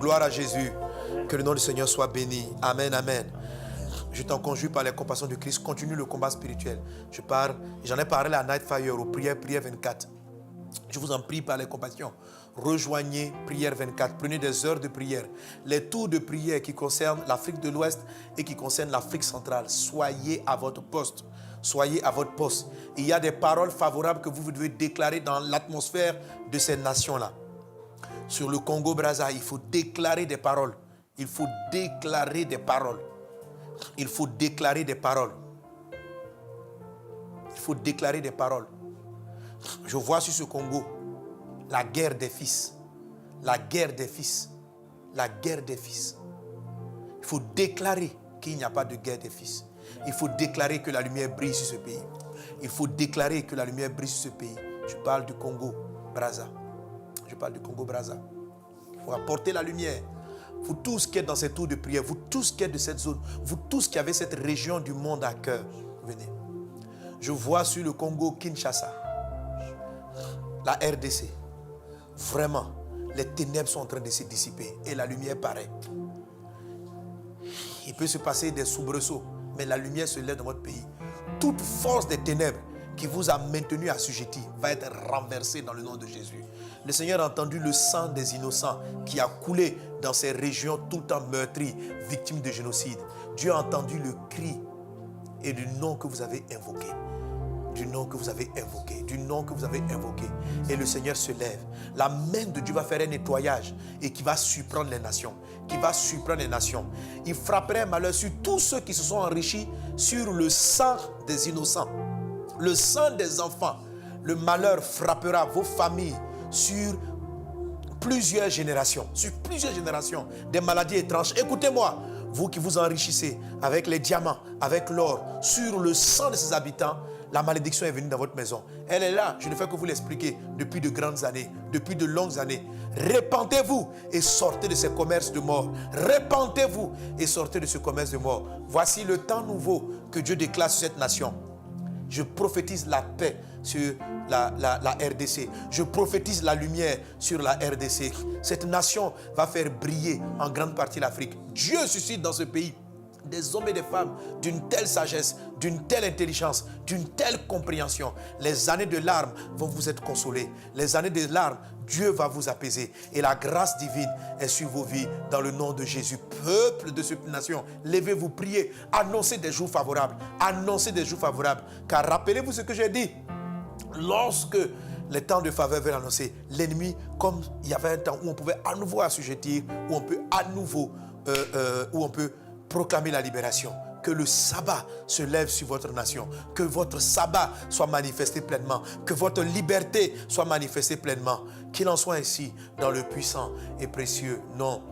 Gloire à Jésus. Que le nom du Seigneur soit béni. Amen, amen. Je t'en conjure par les compassions de Christ. Continue le combat spirituel. J'en ai parlé à Night Fire, aux prières 24. Je vous en prie par les compassions. Rejoignez prière 24. Prenez des heures de prière. Les tours de prière qui concernent l'Afrique de l'Ouest et qui concernent l'Afrique centrale. Soyez à votre poste. Soyez à votre poste. Il y a des paroles favorables que vous devez déclarer dans l'atmosphère de ces nations-là. Sur le Congo-Brazza, il faut déclarer des paroles. Il faut déclarer des paroles. Il faut déclarer des paroles. Il faut déclarer des paroles. Je vois sur ce Congo la guerre des fils. La guerre des fils. La guerre des fils. Il faut déclarer qu'il n'y a pas de guerre des fils. Il faut déclarer que la lumière brille sur ce pays. Il faut déclarer que la lumière brille sur ce pays. Je parle du Congo-Brazza. Je parle du Congo-Brazza. Il faut apporter la lumière. Vous tous qui êtes dans cette tour de prière, vous tous qui êtes de cette zone, vous tous qui avez cette région du monde à cœur, venez. Je vois sur le Congo-Kinshasa, la RDC, vraiment, les ténèbres sont en train de se dissiper et la lumière paraît. Il peut se passer des soubresauts, mais la lumière se lève dans votre pays. Toute force des ténèbres qui vous a maintenu assujetti va être renversée dans le nom de Jésus. Le Seigneur a entendu le sang des innocents qui a coulé dans ces régions tout le temps meurtries, victimes de génocide. Dieu a entendu le cri et le nom que vous avez invoqué. Du nom que vous avez invoqué, du nom que vous avez invoqué. Et le Seigneur se lève. La main de Dieu va faire un nettoyage et qui va surprendre les nations. Qui va surprendre les nations. Il frapperait un malheur sur tous ceux qui se sont enrichis sur le sang des innocents. Le sang des enfants. Le malheur frappera vos familles sur plusieurs générations. Sur plusieurs générations. Des maladies étranges. Écoutez-moi. Vous qui vous enrichissez avec les diamants, avec l'or, sur le sang de ses habitants, la malédiction est venue dans votre maison. Elle est là, je ne fais que vous l'expliquer depuis de grandes années, depuis de longues années. Répentez-vous et sortez de ces commerces de mort. Répentez-vous et sortez de ce commerce de mort. Voici le temps nouveau que Dieu déclare sur cette nation. Je prophétise la paix sur la RDC. Je prophétise la lumière sur la RDC. Cette nation va faire briller en grande partie l'Afrique. Dieu suscite dans ce pays des hommes et des femmes d'une telle sagesse, d'une telle intelligence, d'une telle compréhension. Les années de larmes vont vous être consolées. Les années de larmes, Dieu va vous apaiser. Et la grâce divine est sur vos vies dans le nom de Jésus. Peuple de cette nation, levez-vous, priez, annoncez des jours favorables. Annoncez des jours favorables. Car rappelez-vous ce que j'ai dit. Lorsque les temps de faveur veulent annoncer, l'ennemi, comme il y avait un temps où on pouvait à nouveau assujettir, où on peut à nouveau, où on peut proclamer la libération. Que le sabbat se lève sur votre nation. Que votre sabbat soit manifesté pleinement. Que votre liberté soit manifestée pleinement. Qu'il en soit ainsi dans le puissant et précieux nom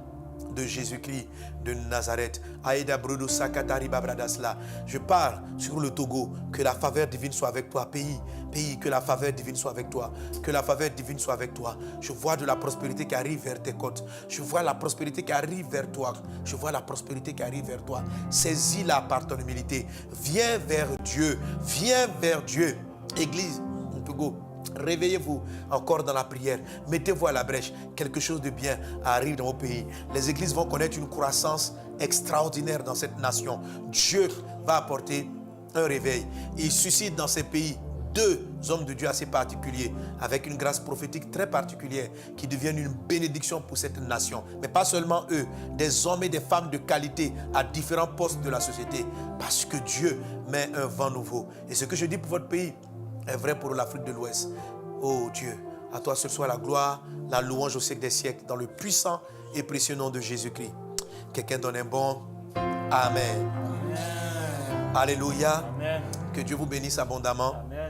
de Jésus-Christ de Nazareth. Aïda Brudo Sakatari Babradasla. Je parle sur le Togo. Que la faveur divine soit avec toi, pays. Pays, que la faveur divine soit avec toi. Que la faveur divine soit avec toi. Je vois de la prospérité qui arrive vers tes côtes. Je vois la prospérité qui arrive vers toi. Je vois la prospérité qui arrive vers toi. Saisis-la par ton humilité. Viens vers Dieu. Viens vers Dieu. Église, Togo. Réveillez-vous encore dans la prière. Mettez-vous à la brèche. Quelque chose de bien arrive dans vos pays. Les églises vont connaître une croissance extraordinaire dans cette nation. Dieu va apporter un réveil. Il suscite dans ces pays deux hommes de Dieu assez particuliers, avec une grâce prophétique très particulière, qui deviennent une bénédiction pour cette nation. Mais pas seulement eux, des hommes et des femmes de qualité à différents postes de la société, parce que Dieu met un vent nouveau. Et ce que je dis pour votre pays est vrai pour l'Afrique de l'Ouest. Oh Dieu, à toi seul soit la gloire, la louange au siècle des siècles, dans le puissant et précieux nom de Jésus-Christ. Quelqu'un donne un bon Amen. Amen. Alléluia. Amen. Que Dieu vous bénisse abondamment.